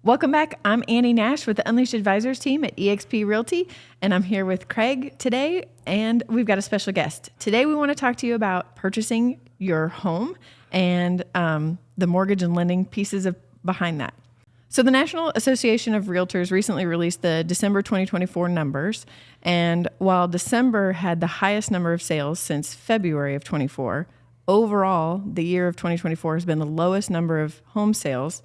Welcome back. I'm Annie Nash with the Unleashed Advisors team at eXp Realty, and I'm here with Craig today, and we've got a special guest. Today we want to talk to you about purchasing your home and the mortgage and lending pieces behind that. So the National Association of Realtors recently released the December 2024 numbers, and while December had the highest number of sales since February of 24, overall, the year of 2024 has been the lowest number of home sales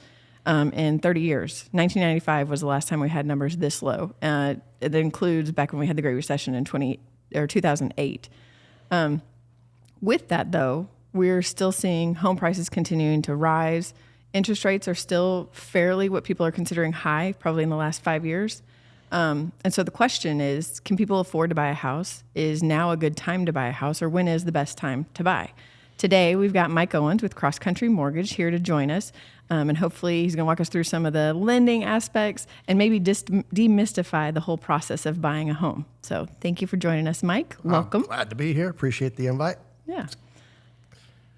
in 30 years. 1995 was the last time we had numbers this low. It includes back when we had the Great Recession in 2008. With that, though, we're still seeing home prices continuing to rise. Interest rates are still fairly what people are considering high, probably in the last 5 years. And so the question is, can people afford to buy a house? Is now a good time to buy a house, or when is the best time to buy? Today, we've got Mike Owens with Cross Country Mortgage here to join us. And hopefully he's going to walk us through some of the lending aspects and maybe demystify the whole process of buying a home. So thank you for joining us, Mike. Welcome. Glad to be here. Appreciate the invite. Yeah.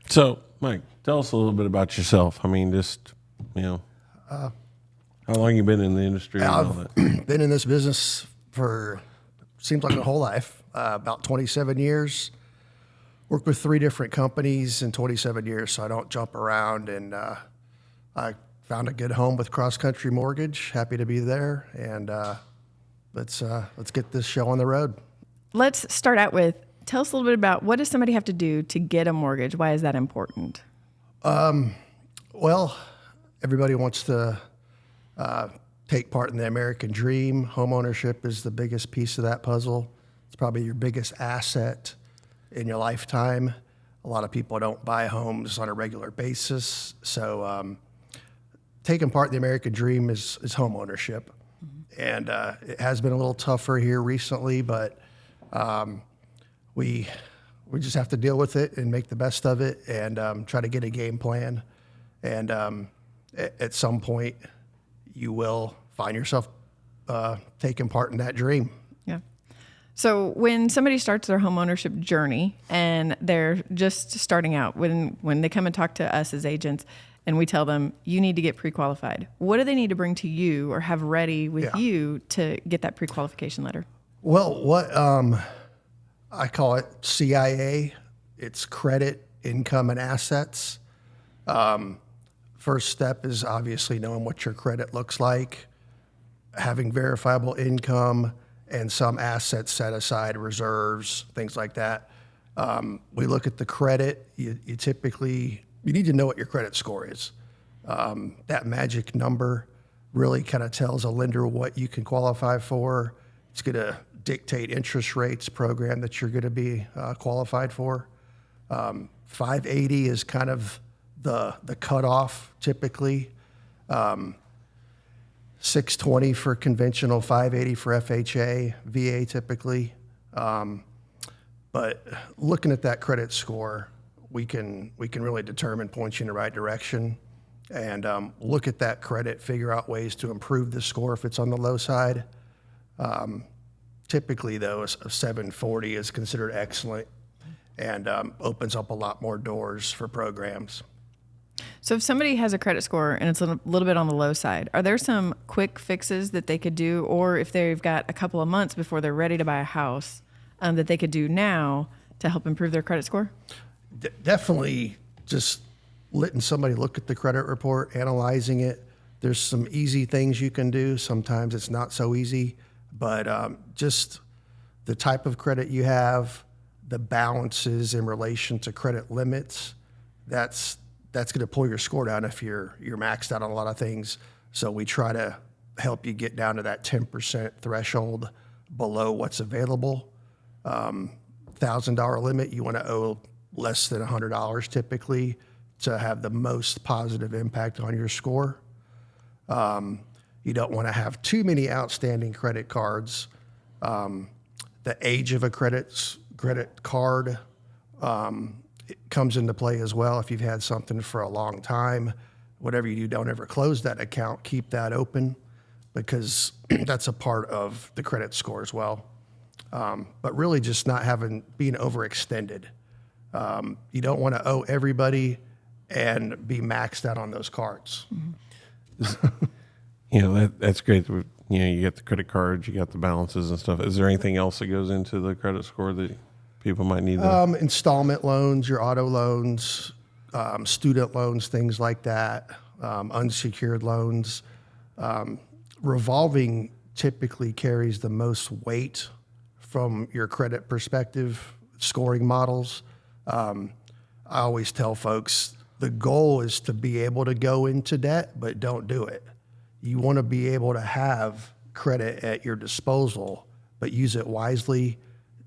So, Mike, tell us a little bit about yourself. I mean, just, how long you been in the industry and all that? I've been in this business for, seems like a whole life, about 27 years. Worked with 3 different companies in 27 years, so I don't jump around. And I found a good home with Cross Country Mortgage. Happy to be there. And let's get this show on the road. Let's start out with, tell us a little bit about what does somebody have to do to get a mortgage? Why is that important? Well, everybody wants to take part in the American dream. Homeownership is the biggest piece of that puzzle. It's probably your biggest asset in your lifetime. A lot of people don't buy homes on a regular basis. So taking part in the American dream is homeownership. Mm-hmm. And it has been a little tougher here recently, but we just have to deal with it and make the best of it and try to get a game plan. And at some point, you will find yourself taking part in that dream. Yeah. So when somebody starts their homeownership journey and they're just starting out, when they come and talk to us as agents and we tell them, you need to get pre-qualified, what do they need to bring to you or have ready with you to get that pre-qualification letter? Well, what I call it CIA. It's credit, income, and assets. First step is obviously knowing what your credit looks like, having verifiable income, and some assets set aside, reserves, things like that. We look at the credit. You need to know what your credit score is. That magic number really kind of tells a lender what you can qualify for. It's going to dictate interest rates program that you're going to be qualified for. 580 is kind of the cutoff typically. 620 for conventional, 580 for FHA, VA typically. But looking at that credit score, we can really determine, point you in the right direction, and look at that credit, figure out ways to improve the score if it's on the low side. Typically, though, a 740 is considered excellent and opens up a lot more doors for programs. So if somebody has a credit score and it's a little bit on the low side, are there some quick fixes that they could do, or if they've got a couple of months before they're ready to buy a house, that they could do now to help improve their credit score? Definitely just letting somebody look at the credit report, analyzing it. There's some easy things you can do. Sometimes it's not so easy, but just the type of credit you have, the balances in relation to credit limits, that's going to pull your score down if you're maxed out on a lot of things. So we try to help you get down to that 10% threshold below what's available. $1,000 limit, you want to owe less than $100 typically to have the most positive impact on your score. You don't want to have too many outstanding credit cards. The age of a credit card it comes into play as well. If you've had something for a long time, whatever you do, don't ever close that account. Keep that open because that's a part of the credit score as well. But really just not being overextended. You don't want to owe everybody and be maxed out on those cards. Mm-hmm. That's great. You get the credit cards, you got the balances and stuff. Is there anything else that goes into the credit score that people might need? Installment loans, your auto loans, student loans, things like that, unsecured loans. Revolving typically carries the most weight from your credit perspective, scoring models. I always tell folks the goal is to be able to go into debt, but don't do it. You want to be able to have credit at your disposal, but use it wisely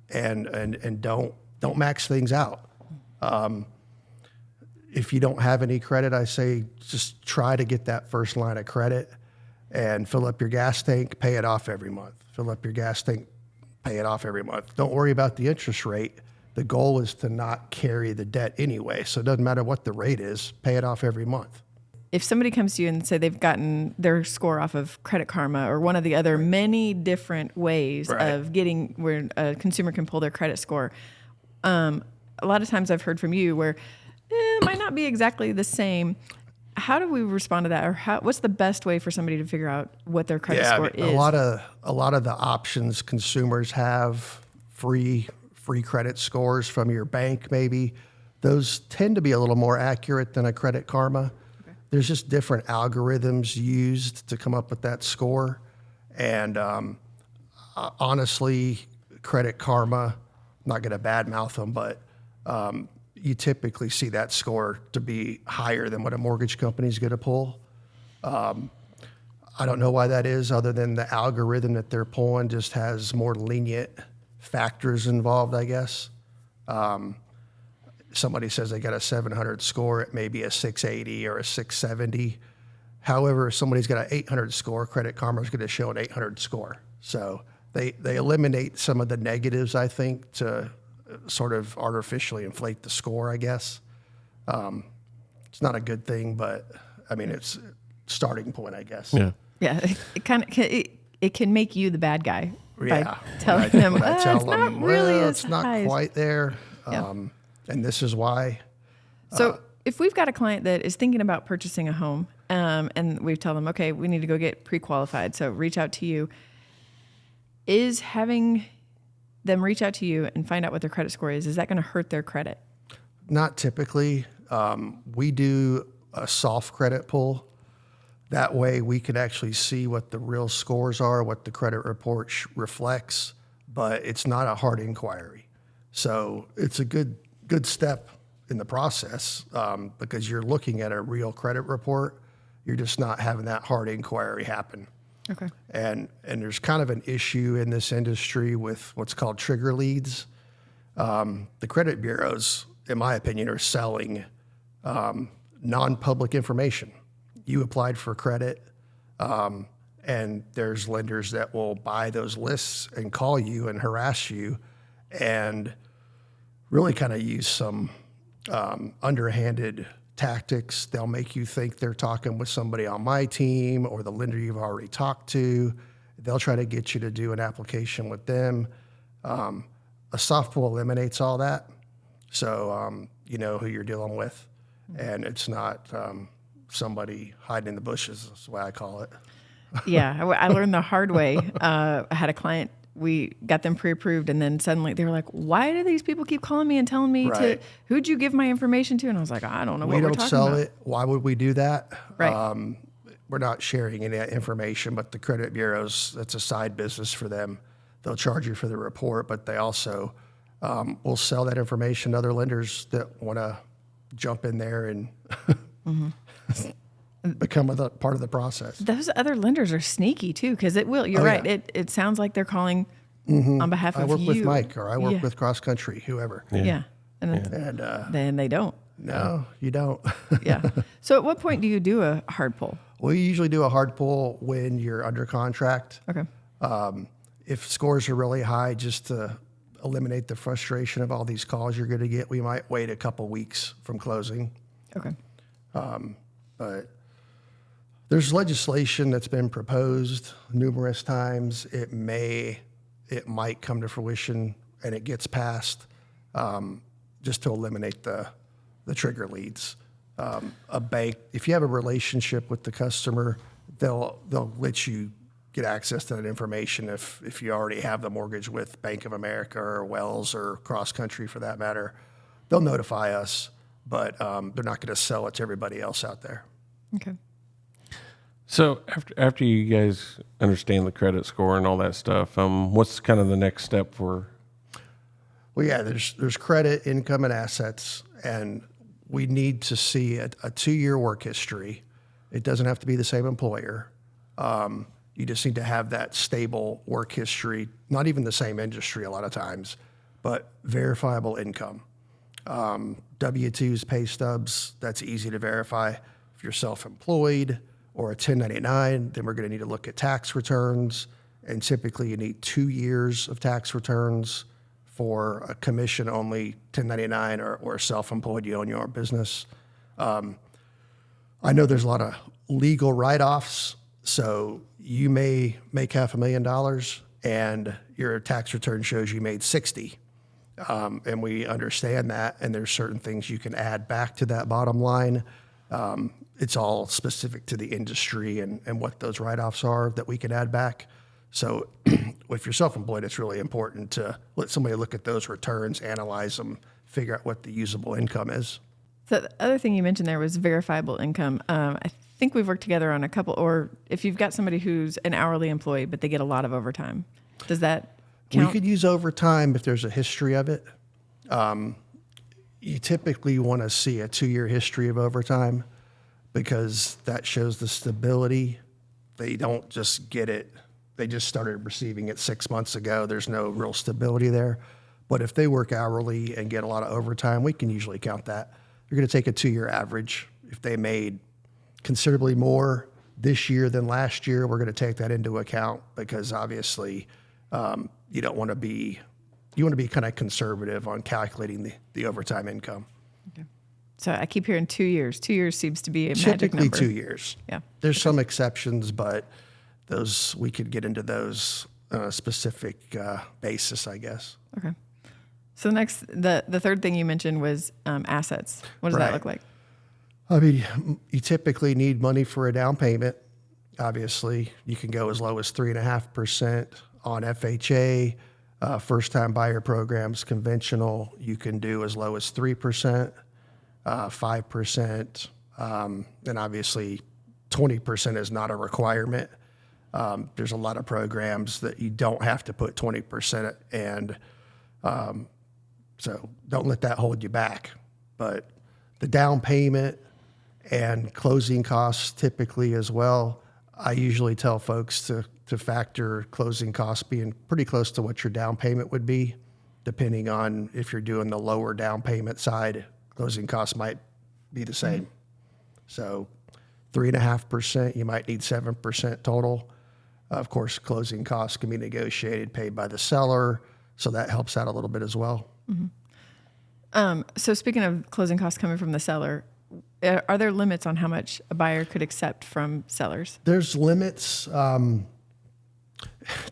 and don't max things out. If you don't have any credit, I say just try to get that first line of credit and fill up your gas tank, pay it off every month. Fill up your gas tank, pay it off every month. Don't worry about the interest rate. The goal is to not carry the debt anyway. So it doesn't matter what the rate is, pay it off every month. If somebody comes to you and say they've gotten their score off of Credit Karma or one of the other many different ways of getting where a consumer can pull their credit score, a lot of times I've heard from you where it might not be exactly the same. How do we respond to that, or what's the best way for somebody to figure out what their credit score is? A lot of the options consumers have, free credit scores from your bank, maybe those tend to be a little more accurate than a Credit Karma. There's just different algorithms used to come up with that score. And honestly, Credit Karma, not going to badmouth them, but you typically see that score to be higher than what a mortgage company is going to pull. I don't know why that is, other than the algorithm that they're pulling just has more lenient factors involved, I guess. Somebody says they got a 700 score, it may be a 680 or a 670. However, if somebody's got an 800 score, Credit Karma is going to show an 800 score. So they eliminate some of the negatives, I think, to sort of artificially inflate the score, I guess. It's not a good thing, but I mean, it's a starting point, I guess. Yeah, it can make you the bad guy by telling them, it's not really it's not high. quite there. And this is why. So if we've got a client that is thinking about purchasing a home, and we tell them, okay, we need to go get pre-qualified, so reach out to you. Is having them reach out to you and find out what their credit score is that going to hurt their credit? Not typically. We do a soft credit pull. That way we can actually see what the real scores are, what the credit report reflects, but it's not a hard inquiry. So it's a good step in the process because you're looking at a real credit report. You're just not having that hard inquiry happen. Okay. And there's kind of an issue in this industry with what's called trigger leads. The credit bureaus, in my opinion, are selling non-public information. You applied for credit, and there's lenders that will buy those lists and call you and harass you and really kind of use some underhanded tactics. They'll make you think they're talking with somebody on my team or the lender you've already talked to. They'll try to get you to do an application with them. A soft pull eliminates all that. So you know who you're dealing with, and it's not somebody hiding in the bushes, is the way I call it. Yeah, I learned the hard way. I had a client, we got them pre-approved, and then suddenly they were like, why do these people keep calling me and telling me who'd you give my information to? And I was like, I don't know what we're talking about. We don't sell it. Why would we do that? Right. We're not sharing any information, but the credit bureaus, that's a side business for them. They'll charge you for the report, but they also will sell that information to other lenders that want to jump in there and become part of the process. Those other lenders are sneaky too, because it will. You're right. Yeah. It sounds like they're calling on behalf of you. I work with Mike, or I work with Cross Country, whoever. Yeah. And then they don't. No, you don't. Yeah. So at what point do you do a hard pull? We usually do a hard pull when you're under contract. Okay. If scores are really high, just to eliminate the frustration of all these calls you're going to get, we might wait a couple weeks from closing. Okay. But there's legislation that's been proposed numerous times. It might come to fruition, and it gets passed just to eliminate the trigger leads. A bank, if you have a relationship with the customer, they'll let you get access to that information if you already have the mortgage with Bank of America or Wells or Cross Country for that matter. They'll notify us, but they're not going to sell it to everybody else out there. Okay. So after you guys understand the credit score and all that stuff, what's kind of the next step for? Well, yeah, there's credit, income, and assets, and we need to see a 2-year work history. It doesn't have to be the same employer. You just need to have that stable work history, not even the same industry a lot of times, but verifiable income. W-2s, pay stubs, that's easy to verify. If you're self-employed or a 1099, then we're going to need to look at tax returns, and typically you need 2 years of tax returns. For a commission-only 1099 or self-employed, you own your own business. I know there's a lot of legal write-offs, so you may make $500,000 and your tax return shows you made 60. And we understand that, and there's certain things you can add back to that bottom line. It's all specific to the industry and what those write-offs are that we can add back. So if you're self-employed, it's really important to let somebody look at those returns, analyze them, figure out what the usable income is. So the other thing you mentioned there was verifiable income. I think we've worked together on a couple, or if you've got somebody who's an hourly employee, but they get a lot of overtime, does that count? We could use overtime if there's a history of it. You typically want to see a 2-year history of overtime because that shows the stability. They don't just get it. They just started receiving it 6 months ago. There's no real stability there. But if they work hourly and get a lot of overtime, we can usually count that. You're going to take a 2-year average. If they made considerably more this year than last year, we're going to take that into account because obviously you don't want to be, you want to be kind of conservative on calculating the overtime income. Okay. So I keep hearing 2 years. 2 years seems to be a magic Typically number. 2 years. Yeah. There's some exceptions, but those we could get into those on a specific basis, I guess. Okay. So the third thing you mentioned was assets. What does that Right. look like? I mean, you typically need money for a down payment. Obviously, you can go as low as 3.5% on FHA. First-time buyer programs, conventional, you can do as low as 3%, 5%, and obviously 20% is not a requirement. There's a lot of programs that you don't have to put 20%, and so don't let that hold you back. But the down payment and closing costs typically as well, I usually tell folks to factor closing costs being pretty close to what your down payment would be, depending on if you're doing the lower down payment side, closing costs might be the same. So 3.5%, you might need 7% total. Of course, closing costs can be negotiated, paid by the seller, so that helps out a little bit as well. So speaking of closing costs coming from the seller, are there limits on how much a buyer could accept from sellers? There's limits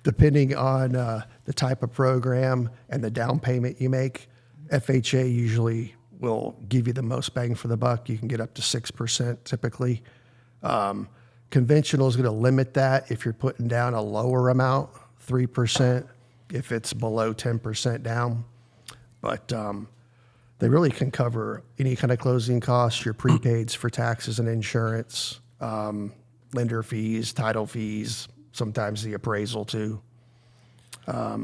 depending on the type of program and the down payment you make. FHA usually will give you the most bang for the buck. You can get up to 6% typically. Conventional is going to limit that if you're putting down a lower amount, 3%, if it's below 10% down. But they really can cover any kind of closing costs, your prepaids for taxes and insurance, lender fees, title fees, sometimes the appraisal too. A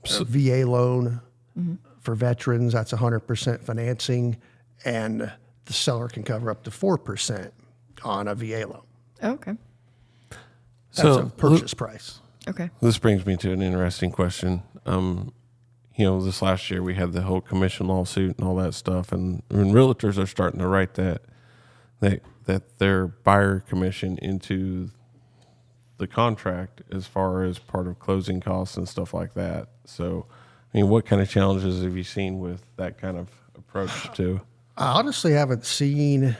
VA loan for veterans, that's 100% financing, and the seller can cover up to 4% on a VA loan. Oh, okay. That's a purchase price. Okay. This brings me to an interesting question. This last year we had the whole commission lawsuit and all that stuff, and realtors are starting to write that their buyer commission into the contract as far as part of closing costs and stuff like that. So, I mean, what kind of challenges have you seen with that kind of approach to? I honestly haven't seen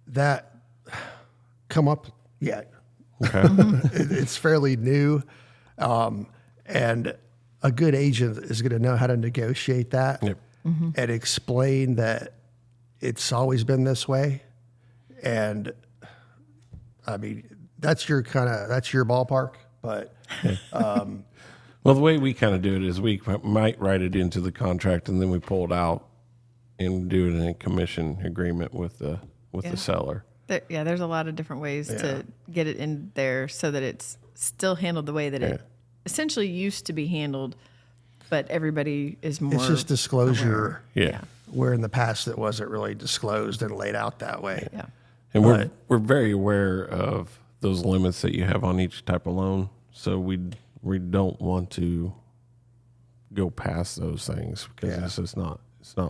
that come up yet. Okay. It's fairly new, and a good agent is going to know how to negotiate that Yep. and explain that it's always been this way. And I mean, that's your ballpark, but Well, the way we kind of do it is we might write it into the contract and then we pull it out and do it in a commission agreement with the seller. There's a lot of different ways to get it in there so that it's still handled the way that it essentially used to be handled, but everybody is more. it's just disclosure. aware. Yeah. Where in the past it wasn't really disclosed and laid out that way. Yeah. And we're very aware of those limits that you have on each type of loan. So we don't want to go past those things because it's just not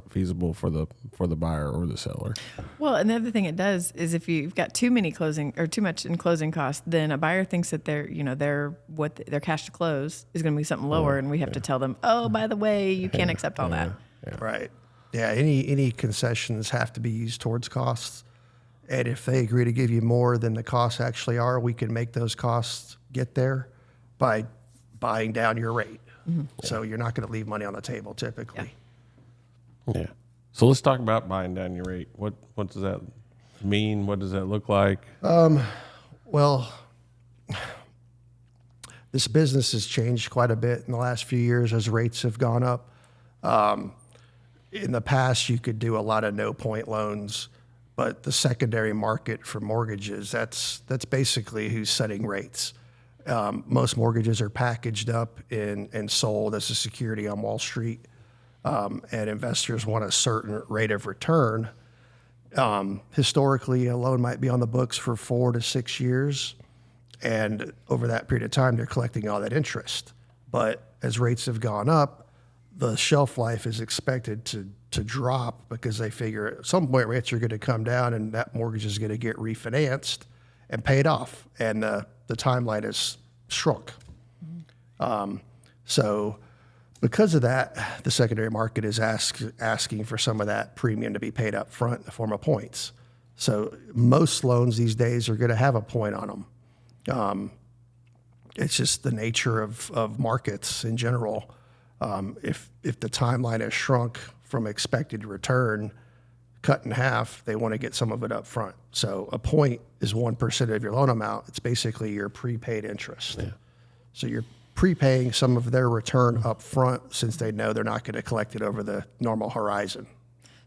feasible for the buyer or the seller. Well, and the other thing it does is if you've got too much in closing costs, then a buyer thinks that their cash to close is going to be something lower, and we have to tell them, oh, by the way, you can't accept all that. Right. Yeah. Any concessions have to be used towards costs. And if they agree to give you more than the costs actually are, we can make those costs get there by buying down your rate. So you're not going to leave money on the table typically. Yeah. So let's talk about buying down your rate. What does that mean? What does that look like? Well, this business has changed quite a bit in the last few years as rates have gone up. In the past, you could do a lot of no-point loans, but the secondary market for mortgages, that's basically who's setting rates. Most mortgages are packaged up and sold as a security on Wall Street, and investors want a certain rate of return. Historically, a loan might be on the books for 4 to 6 years, and over that period of time, they're collecting all that interest. But as rates have gone up, the shelf life is expected to drop because they figure at some point rates are going to come down and that mortgage is going to get refinanced and paid off, and the timeline is shrunk. So because of that, the secondary market is asking for some of that premium to be paid up front in the form of points. So most loans these days are going to have a point on them. It's just the nature of markets in general. If the timeline has shrunk from expected return, cut in half, they want to get some of it up front. So a point is 1% of your loan amount. It's basically your prepaid interest. Yeah. So you're prepaying some of their return up front since they know they're not going to collect it over the normal horizon.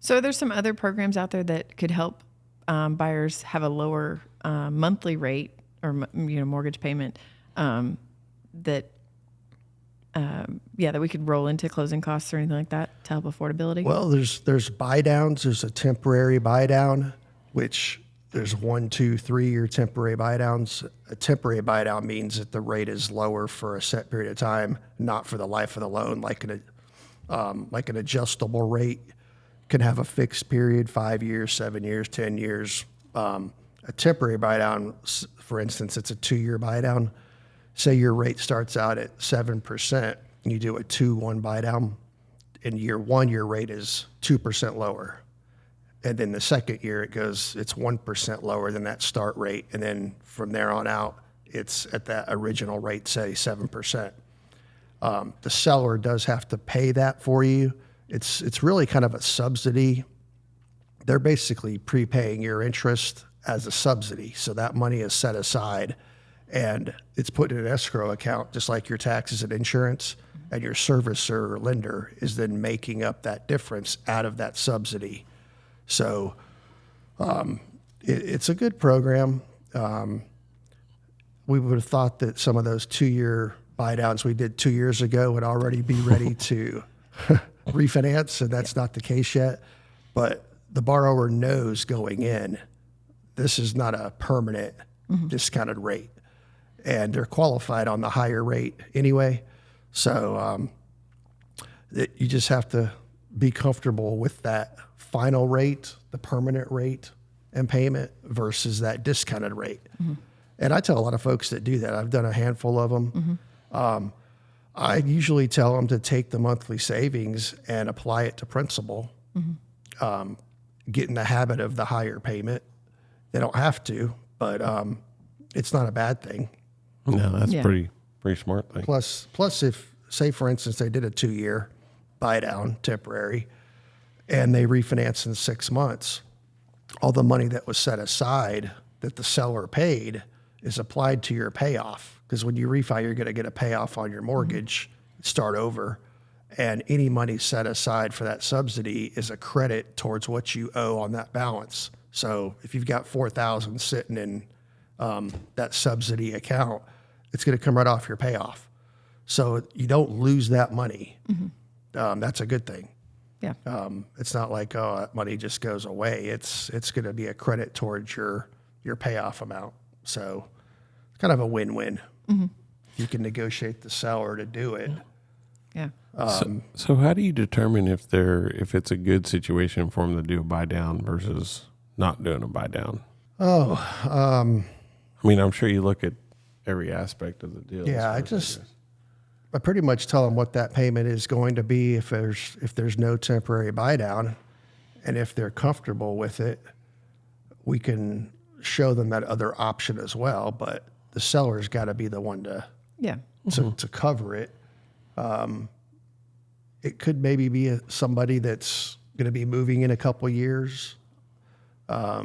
So there's some other programs out there that could help buyers have a lower monthly rate or mortgage payment that we could roll into closing costs or anything like that to help affordability? Well, there's buy downs. There's a temporary buy down, which there's 1, 2, 3 year temporary buy downs. A temporary buy down means that the rate is lower for a set period of time, not for the life of the loan. Like an adjustable rate can have a fixed period, 5 years, 7 years, 10 years. A temporary buy down, for instance, it's a 2-year buy down. Say your rate starts out at 7%, and you do a 2-1 buy down. In year 1, your rate is 2% lower. And then the second year, it's 1% lower than that start rate. And then from there on out, it's at that original rate, say 7%. The seller does have to pay that for you. It's really kind of a subsidy. They're basically prepaying your interest as a subsidy. So that money is set aside and it's put in an escrow account, just like your taxes and insurance, and your servicer or lender is then making up that difference out of that subsidy. So it's a good program. We would have thought that some of those 2-year buy downs we did 2 years ago would already be ready to refinance, and that's not the case yet. But the borrower knows going in, this is not a permanent discounted rate. And they're qualified on the higher rate anyway. So you just have to be comfortable with that final rate, the permanent rate and payment versus that discounted rate. And I tell a lot of folks that do that. I've done a handful of them. I usually tell them to take the monthly savings and apply it to principal, get in the habit of the higher payment. They don't have to, but it's not a bad thing. No, that's pretty smart thing. Plus, if, say, for instance, they did a 2-year buy down temporary and they refinance in 6 months, all the money that was set aside that the seller paid is applied to your payoff. Because when you refi, you're going to get a payoff on your mortgage, start over. And any money set aside for that subsidy is a credit towards what you owe on that balance. So if you've got $4,000 sitting in that subsidy account, it's going to come right off your payoff. So you don't lose that money. That's a good thing. Yeah. It's not like, oh, that money just goes away. It's going to be a credit towards your payoff amount. So it's kind of a win-win. You can negotiate the seller to do it. Yeah. So how do you determine if it's a good situation for them to do a buy down versus not doing a buy down? I mean, I'm sure you look at every aspect of the deal. Yeah, I pretty much tell them what that payment is going to be if there's no temporary buy down, and if they're comfortable with it, we can show them that other option as well. But the seller's got to be the one to cover it. It could maybe be somebody that's going to be moving in a couple years. Yeah,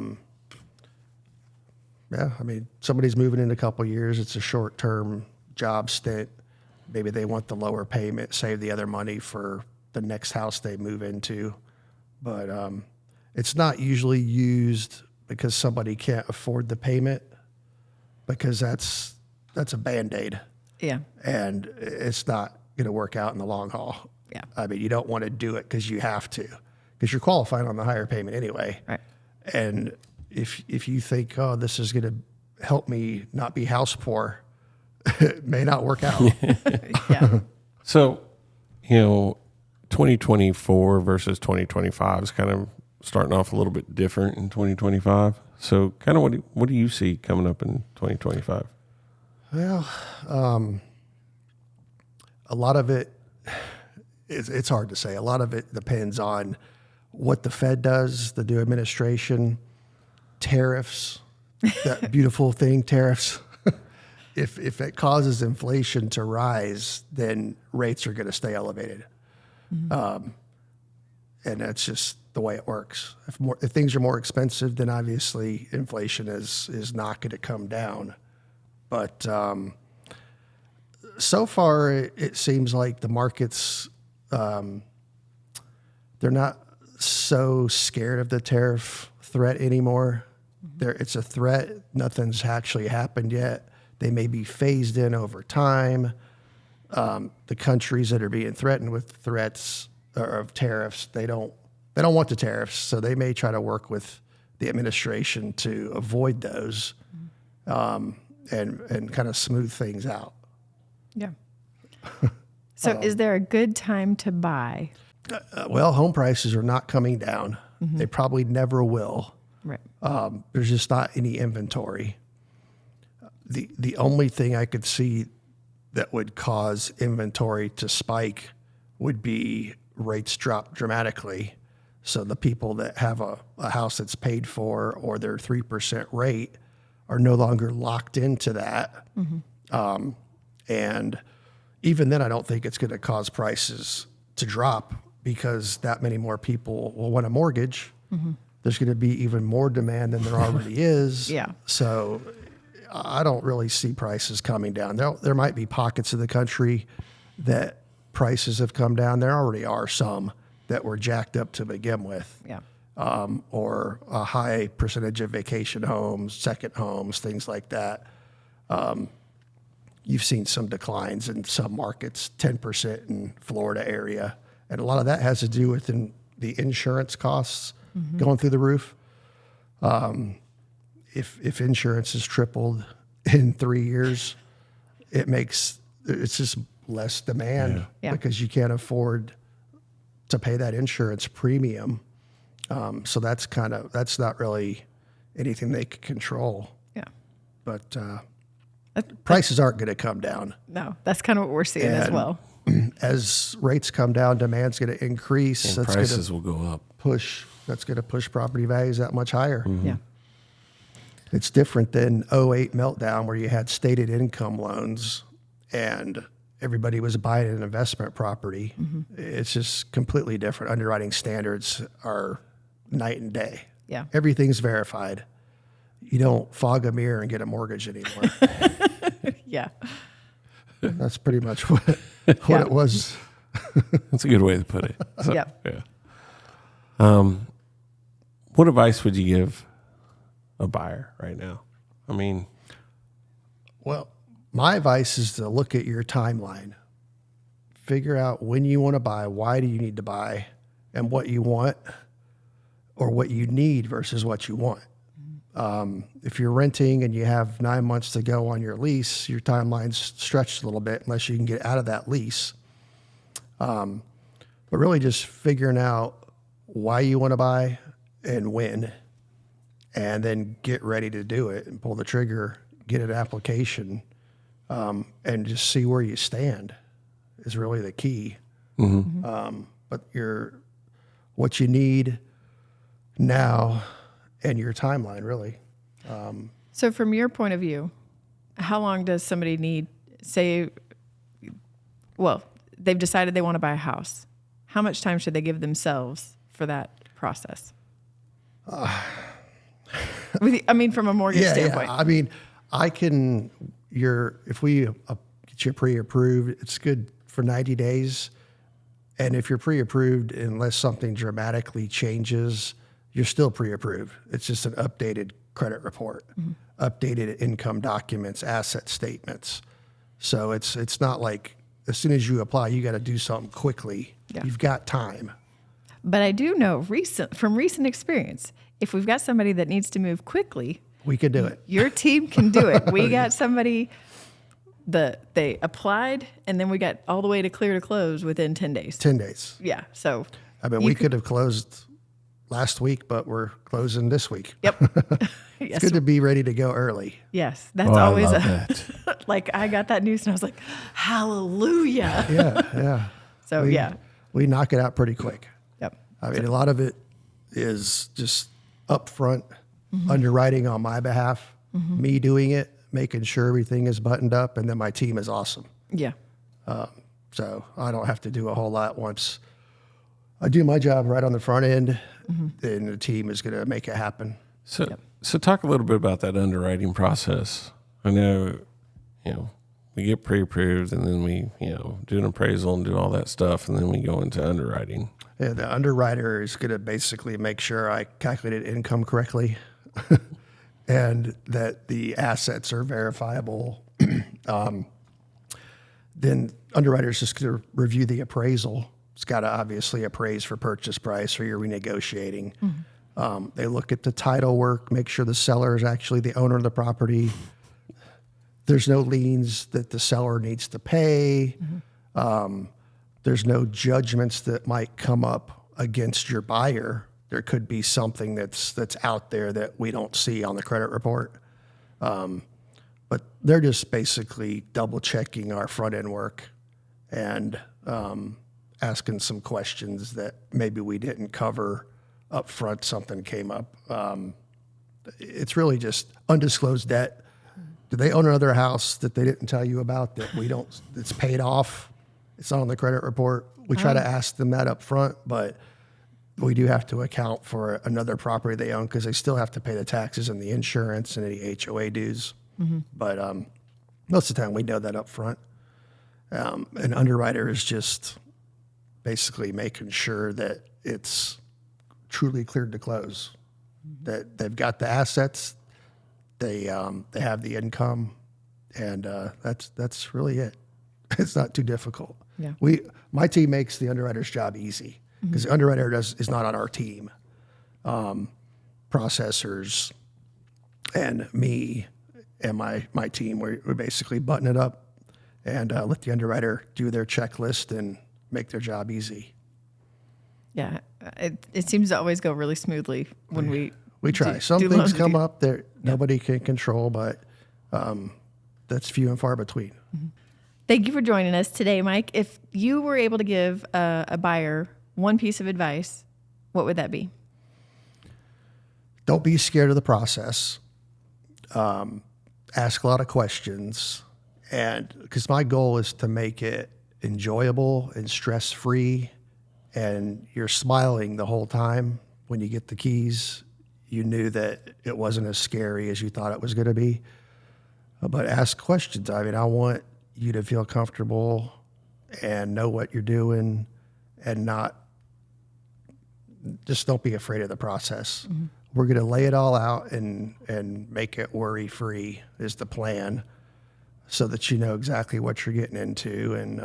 I mean, somebody's moving in a couple years. It's a short-term job stint. Maybe they want the lower payment, save the other money for the next house they move into. But it's not usually used because somebody can't afford the payment, because that's a Band-Aid. Yeah. And it's not going to work out in the long haul. Yeah. I mean, you don't want to do it because you have to, because you're qualifying on the higher payment anyway. Right. And if you think, oh, this is going to help me not be house poor, it may not work out. Yeah. So, 2024 versus 2025 is kind of starting off a little bit different in 2025. So kind of what do you see coming up in 2025? Well, a lot of it, it's hard to say. A lot of it depends on what the Fed does, the new administration, tariffs, that beautiful thing, tariffs. If it causes inflation to rise, then rates are going to stay elevated. And that's just the way it works. If things are more expensive, then obviously inflation is not going to come down. But so far, it seems like the markets, they're not so scared of the tariff threat anymore. It's a threat. Nothing's actually happened yet. They may be phased in over time. The countries that are being threatened with threats of tariffs, they don't want the tariffs, so they may try to work with the administration to avoid those, and kind of smooth things out. Yeah. So is there a good time to buy? Well, home prices are not coming down. They probably never will. Right. There's just not any inventory. The only thing I could see that would cause inventory to spike would be rates drop dramatically. So the people that have a house that's paid for, or their 3% rate, are no longer locked into that. And even then, I don't think it's going to cause prices to drop, because that many more people will want a mortgage. There's going to be even more demand than there already is. Yeah. So I don't really see prices coming down. There might be pockets of the country that prices have come down. There already are some that were jacked up to begin with. Yeah. Or a high percentage of vacation homes, second homes, things like that. You've seen some declines in some markets, 10% in Florida area. And a lot of that has to do with the insurance costs going through the roof. If insurance has tripled in 3 years, it's just less demand because you can't afford to pay that insurance premium. So that's not really anything they can control. Yeah. But prices aren't going to come down. No, that's kind of what we're seeing as well. As rates come down, demand's going to increase. And prices will go up. That's going to push property values that much higher. Yeah. It's different than 2008 meltdown, where you had stated income loans and everybody was buying an investment property. It's just completely different. Underwriting standards are night and day. Yeah. Everything's verified. you don't fog a mirror and get a mortgage anymore. Yeah. That's pretty much what it was. That's a good way to put it. So, Yep. Yeah. What advice would you give a buyer right now? I mean, Well, my advice is to look at your timeline. Figure out when you want to buy, why do you need to buy, and what you want or what you need versus what you want. If you're renting and you have 9 months to go on your lease, your timeline's stretched a little bit unless you can get out of that lease. But really just figuring out why you want to buy and when, and then get ready to do it and pull the trigger, get an application, and just see where you stand is really the key. But what you need now and your timeline, really. So from your point of view, how long does somebody need, say, well, they've decided they want to buy a house. How much time should they give themselves for that process? I mean, from a mortgage standpoint. Yeah. I mean, if we get you pre-approved, it's good for 90 days. And if you're pre-approved, unless something dramatically changes, you're still pre-approved. It's just an updated credit report, updated income documents, asset statements. So it's not like as soon as you apply, you got to do something quickly. Yeah. You've got time. But I do know from recent experience, if we've got somebody that needs to move quickly, We could do it. your team can do it. We got somebody they applied, and then we got all the way to clear to close within 10 days. 10 days. Yeah. So I mean, we could have closed last week, but we're closing this week. Yep. It's Yes. good to be ready to go early. Yes. That's oh, I always love that. like I got that news and I was like, hallelujah. Yeah. So yeah. We knock it out pretty quick. Yep. I mean, a lot of it is just upfront underwriting on my behalf, me doing it, making sure everything is buttoned up, and then my team is awesome. Yeah. So I don't have to do a whole lot once I do my job right on the front end, then the team is going to make it happen. So talk a little bit about that underwriting process. I know, we get pre-approved and then we, do an appraisal and do all that stuff. And then we go into underwriting. Yeah, the underwriter is going to basically make sure I calculated income correctly and that the assets are verifiable. Then underwriter is just going to review the appraisal. It's got to obviously appraise for purchase price or you're renegotiating. They look at the title work, make sure the seller is actually the owner of the property. There's no liens that the seller needs to pay. There's no judgments that might come up against your buyer. There could be something that's out there that we don't see on the credit report. But they're just basically double checking our front end work and asking some questions that maybe we didn't cover up front. Something came up. It's really just undisclosed debt. Do they own another house that they didn't tell you about that we don't, that's paid off? It's not on the credit report. We try to ask them that up front, but we do have to account for another property they own because they still have to pay the taxes and the insurance and any HOA dues. But most of the time we know that up front. An underwriter is just basically making sure that it's truly cleared to close, that they've got the assets, they have the income, and that's really it. It's not too difficult. Yeah. My team makes the underwriter's job easy because the underwriter is not on our team. Processors and me and my team, we basically button it up and let the underwriter do their checklist and make their job easy. Yeah. It seems to always go really smoothly when we try. do Some loans things with come you. up that nobody can control, but that's few and far between. Thank you for joining us today, Mike. If you were able to give a buyer one piece of advice, what would that be? Don't be scared of the process. Ask a lot of questions. And because my goal is to make it enjoyable and stress-free, and you're smiling the whole time when you get the keys. you knew that it wasn't as scary as you thought it was going to be. But ask questions. I mean, I want you to feel comfortable and know what you're doing, and just don't be afraid of the process. Mm-hmm. We're going to lay it all out and make it worry-free is the plan, so that you know exactly what you're getting into. And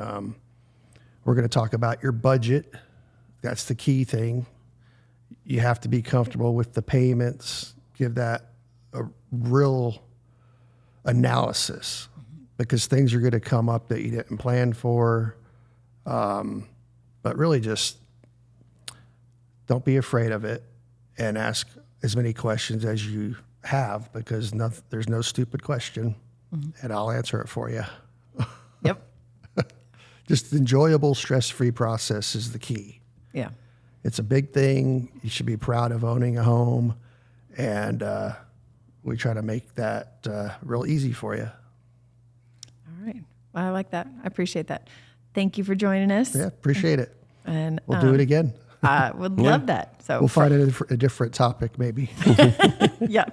we're going to talk about your budget. That's the key thing. You have to be comfortable with the payments. Give that a real analysis, because things are going to come up that you didn't plan for. But really just don't be afraid of it, and ask as many questions as you have, because there's no stupid question, and I'll answer it for you. Yep. Just enjoyable, stress-free process is the key. Yeah. It's a big thing. You should be proud of owning a home, and we try to make that real easy for you. All right. Well, I like that. I appreciate that. Thank you for joining us. Yeah, appreciate it. And We'll do it again. I would love that. So We'll find a different topic maybe. Yeah.